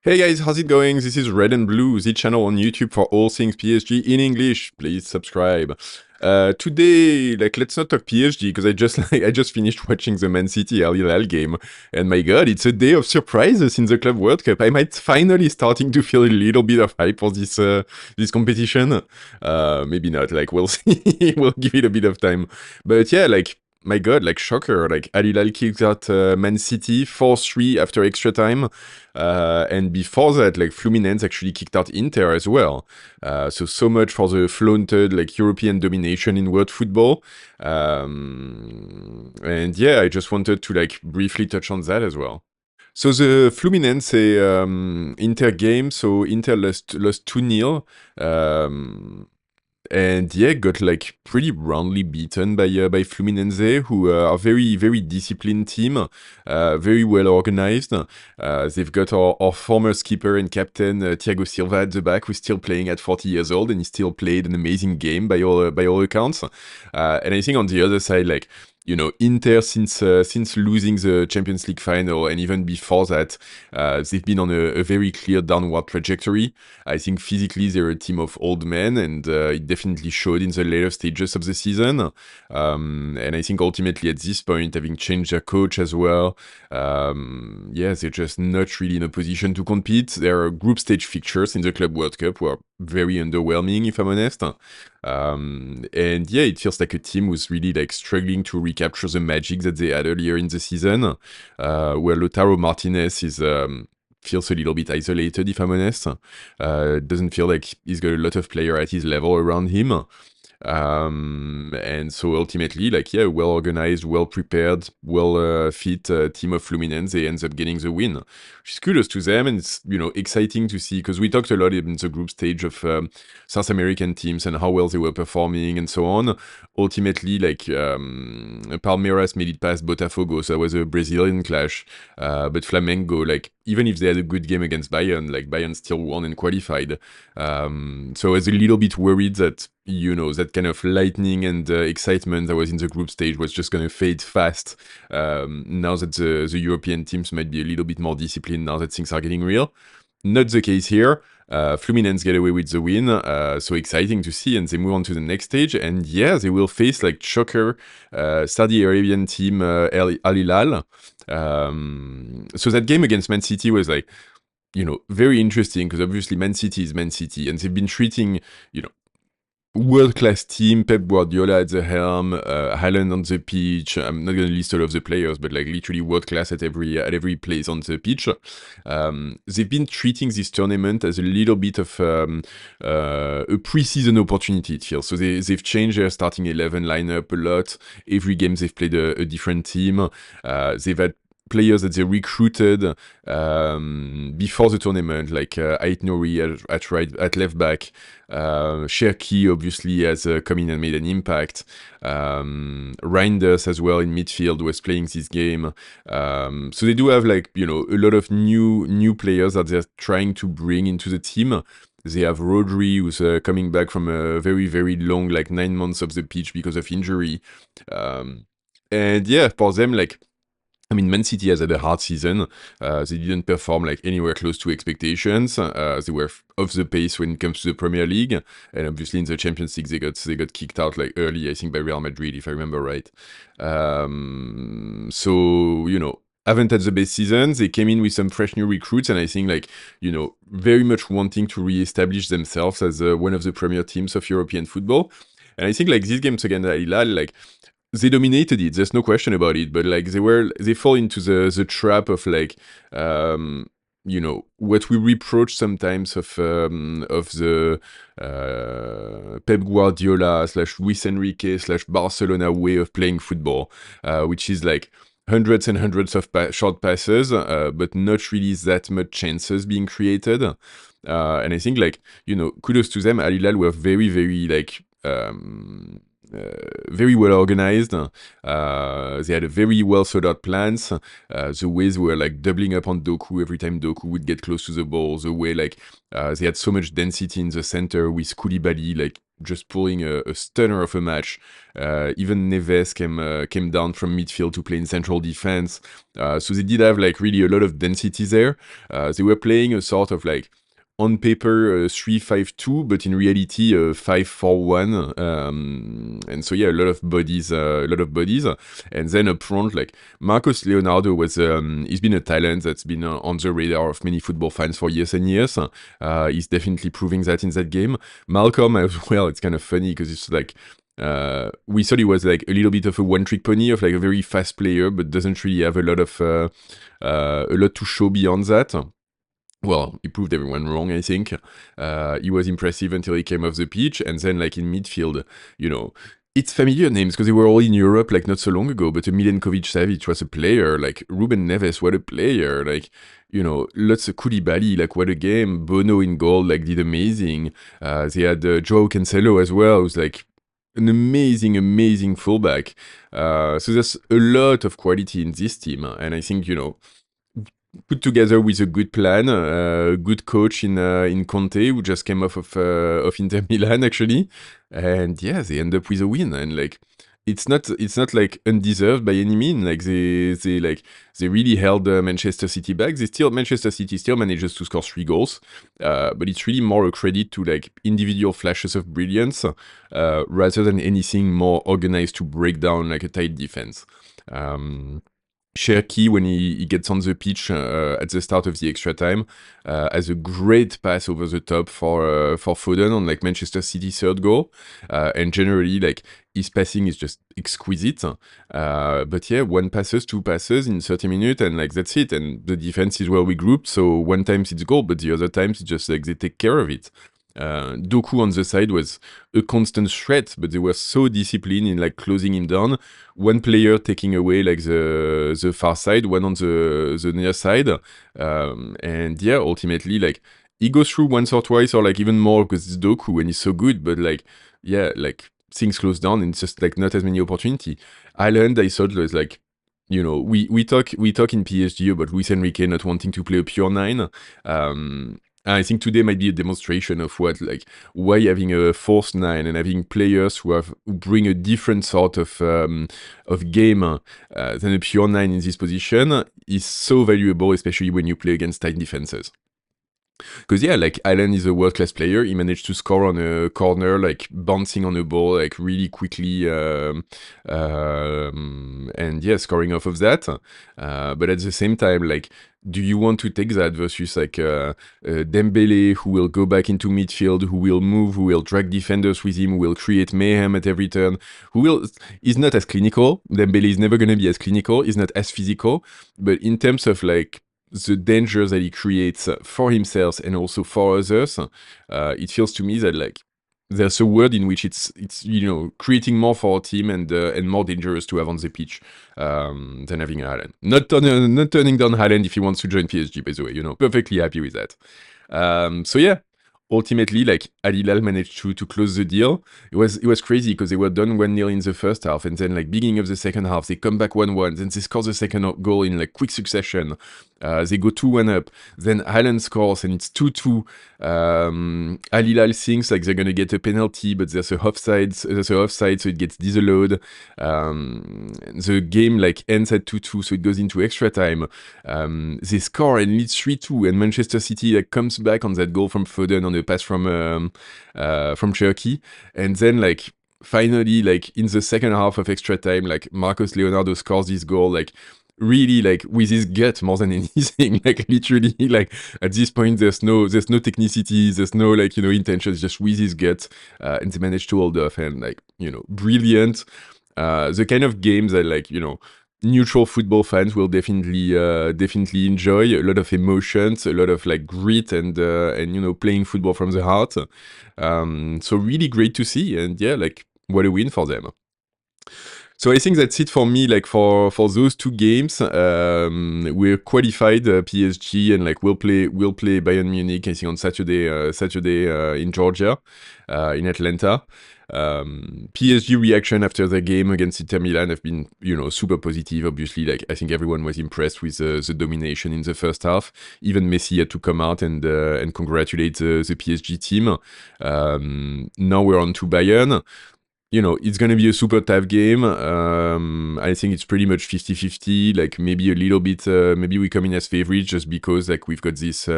Hey guys, how's it going? This is Red and Blue, the channel on YouTube for all things PSG in English. Please subscribe. Today, let's not talk PSG because I just finished watching the Man City AlHilal game, and my God, it's a day of surprises in the Club World Cup. I might finally starting to feel a little bit of hype for this competition. Maybe not. We'll see. We'll give it a bit of time. But yeah, my God, shocker. AlHilal kicks out Man City 4-3 after extra time. And before that, Fluminense actually kicked out Inter as well. So much for the flaunted European domination in world football. And yeah, I just wanted to briefly touch on that as well. So the Fluminense Inter game, so Inter lost 2-0. And yeah, got pretty roundly beaten by Fluminense, who are very very disciplined team, very well organized. They've got our former skipper and captain Thiago Silva at the back, who's still playing at 40 years old, and he still played an amazing game by all accounts. And I think on the other side, Inter since losing the Champions League final and even before that, they've been on a very clear downward trajectory. I think physically they're a team of old men, and it definitely showed in the later stages of the season. And I think ultimately at this point, having changed their coach as well, yeah, they're just not really in a position to compete. Their group stage fixtures in the Club World Cup were very underwhelming, if I'm honest. And yeah, it feels like a team who's really struggling to recapture the magic that they had earlier in the season, where LautaroMartinez is feels a little bit isolated, if I'm honest. Doesn't feel like he's got a lot of player at his level around him. And so ultimately, well organized, well prepared, well fit team of Fluminense ends up getting the win, which is kudos to them. And it's exciting to see, because we talked a lot in the group stage of South American teams and how well they were performing and so on. Ultimately, Palmeiras made it past Botafogo, so that was a Brazilian clash. But Flamengo, even if they had a good game against Bayern, Bayern still won and qualified. So I was a little bit worried that that kind of lightning and excitement that was in the group stage was just going to fade fast. Now that the European teams might be a little bit more disciplined, now that things are getting real. Not the case here. Fluminense get away with the win, so exciting to see, and they move on to the next stage. And yeah, they will face shocker Saudi Arabian team AlHilal. So that game against Man City was very interesting, because obviously Man City is Man City, and they've been treating world-class team, Pep Guardiola at the helm, Haaland on the pitch. I'm not going to list all of the players, but literally world-class at every place on the pitch. They've been treating this tournament as a little bit of a pre-season opportunity, it feels. So they've changed their starting 11 lineup a lot. Every game they've played a different team. They've had players that they recruited before the tournament, Ait Nouri at left back. Cherki obviously has come in and made an impact. Reinders as well in midfield was playing this game. So they do have a lot of new players that they're trying to bring into the team. They have Rodri, who's coming back from a very, very long, 9 months of the pitch because of injury. And yeah, for them, Man City has had a hard season. They didn't perform anywhere close to expectations. They were off the pace when it comes to the Premier League, and obviously in the Champions League they got kicked out early, I think by Real Madrid, if I remember right. So haven't had the best season. They came in with some fresh new recruits, and I think very much wanting to re-establish themselves as one of the premier teams of European football. And I think these games against Hilal, they dominated it. There's no question about it. But they fall into the trap of what we reproach sometimes of the Pep Guardiola / Luis Enrique / Barcelona way of playing football, which is hundreds and hundreds of short passes, but not really that much chances being created. And I think kudos to them. AlHilal were very very very well organized. They had a very well thought out plans. The way they were like doubling up on Doku every time Doku would get close to the ball. The way like they had so much density in the center with Koulibaly like just pulling a stunner of a match. Even Neves came down from midfield to play in central defense. So they did have like really a lot of density there. They were playing a sort of like on paper 3-5-2, but in reality 5-4-1. And so yeah, a lot of bodies. And then up front, like Marcos Leonardo was, he's been a talent that's been on the radar of many football fans for years and years. He's definitely proving that in that game. Malcolm as well. It's kind of funny because it's like. We thought he was like a little bit of a one-trick pony of like a very fast player, but doesn't really have a lot to show beyond that. Well, he proved everyone wrong, I think. He was impressive until he came off the pitch, and then like in midfield, you know, it's familiar names because they were all in Europe like not so long ago, but Milenkovic-Savic was a player, like Ruben Neves, what a player, like, you know, lots of Koulibaly, like what a game, Bono in goal, like did amazing. They had Joao Cancelo as well, who's like an amazing fullback. So there's a lot of quality in this team, and I think, you know, put together with a good plan, good coach in Conte, who just came off of InterMilan actually, and yeah, they end up with a win. And like, it's not like undeserved by any means. Like they really held Manchester City back. Manchester City still manages to score 3 goals, but it's really more a credit to like individual flashes of brilliance rather than anything more organized to break down like a tight defense. Cherki, when he gets on the pitch at the start of the extra time, has a great pass over the top for Foden on like Manchester City's third goal, and generally like his passing is just exquisite. But yeah, 1 passes, 2 passes in 30 minutes, and like that's it. And the defense is well regrouped, so one time it's goal, but the other times it's just like they take care of it. Doku on the side was a constant threat, but they were so disciplined in like closing him down. One player taking away like the far side, one on the near side, and yeah, ultimately like he goes through once or twice or like even more because it's Doku and he's so good, but like yeah, like things close down and it's just like not as many opportunity. Haaland, I thought was like, you know, we talk in PSG about Luis Enrique not wanting to play a pure 9. I think today might be a demonstration of why having a false 9 and having players who bring a different sort of game than a pure 9 in this position is so valuable, especially when you play against tight defenses. Because yeah, like Haaland is a world-class player. He managed to score on a corner, like bouncing on a ball, like really quickly, and yeah, scoring off of that. But at the same time, like, do you want to take that versus like Dembele, who will go back into midfield, who will move, who will drag defenders with him, who will create mayhem at every turn, is not as clinical. Dembele is never going to be as clinical. He's not as physical. But in terms of like the danger that he creates for himself and also for others, it feels to me that like there's a word in which it's you know, creating more for our team and more dangerous to have on the pitch than having Haaland. Not turning down Haaland if he wants to join PSG, by the way, you know, perfectly happy with that. So yeah, ultimately, like AlHilal managed to close the deal. It was crazy because they were done 1-0 in the first half, and then like beginning of the second half, they come back 1-1. Then they score the second goal in like quick succession. They go 2-1 up. Then Haaland scores, and it's 2-2. AlHilal thinks like they're gonna get a penalty, but there's a offside, so it gets disallowed. The game like ends at 2-2, so it goes into extra time. They score and lead 3-2, and Manchester City like comes back on that goal from Foden on a pass from Cherki, and then like finally like in the second half of extra time, like Marcos Leonardo scores this goal like really like with his gut more than anything. Like literally, like at this point there's no technicity, there's no like, you know, intentions, just with his gut, and they managed to hold off, and like, you know, brilliant. The kind of games that like, you know, neutral football fans will definitely enjoy. A lot of emotions, a lot of like grit, and you know, playing football from the heart. So really great to see, and yeah, like what a win for them. So I think that's it for me, like for those 2 games. We're qualified PSG, and like we'll play Bayern Munich, I think, on Saturday in Georgia, in Atlanta. PSG reaction after the game against Inter Milan have been, super positive. Obviously, like I think everyone was impressed with the domination in the first half. Even Messi had to come out and congratulate the PSG team. Now we're on to Bayern. It's going to be a super tough game. I think it's pretty much 50-50, like maybe a little bit, maybe we come in as favorites just because like we've got this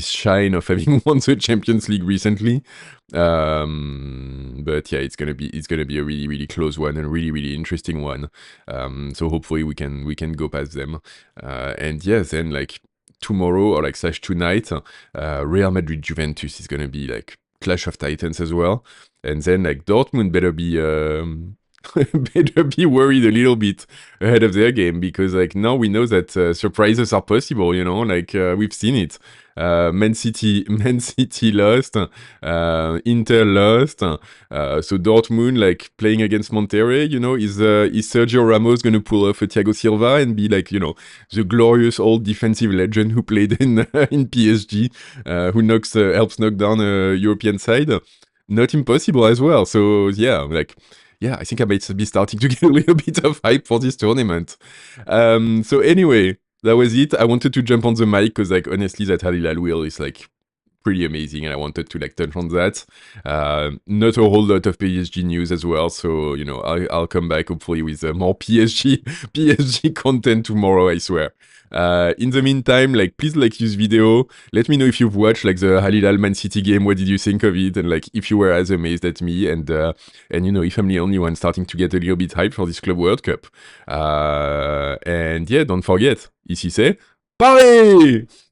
shine of having won the Champions League recently. But yeah, it's gonna be a really, really close one and a really, really interesting one. So hopefully we can go past them. And yeah, then like tomorrow or like / tonight, Real Madrid Juventus is gonna be like Clash of Titans as well. And then like Dortmund better be worried a little bit ahead of their game, because like now we know that surprises are possible, like we've seen it. Man City lost, Inter lost, so Dortmund like playing against Monterrey, is Sergio Ramos gonna pull off a Thiago Silva and be like, the glorious old defensive legend who played in PSG, who helps knock down a European side? Not impossible as well. So yeah, I think I might be starting to get a little bit of hype for this tournament. So anyway, that was it. I wanted to jump on the mic because like honestly, that AlHilal wheel is like pretty amazing, and I wanted to like touch on that. Not a whole lot of PSG news as well, so I'll come back hopefully with more PSG content tomorrow, I swear. In the meantime, like please like this video. Let me know if you've watched like the AlHilal Man City game. What did you think of it? And like if you were as amazed at me, and if I'm the only one starting to get a little bit hyped for this Club World Cup. And yeah, don't forget, ici c'est Paris!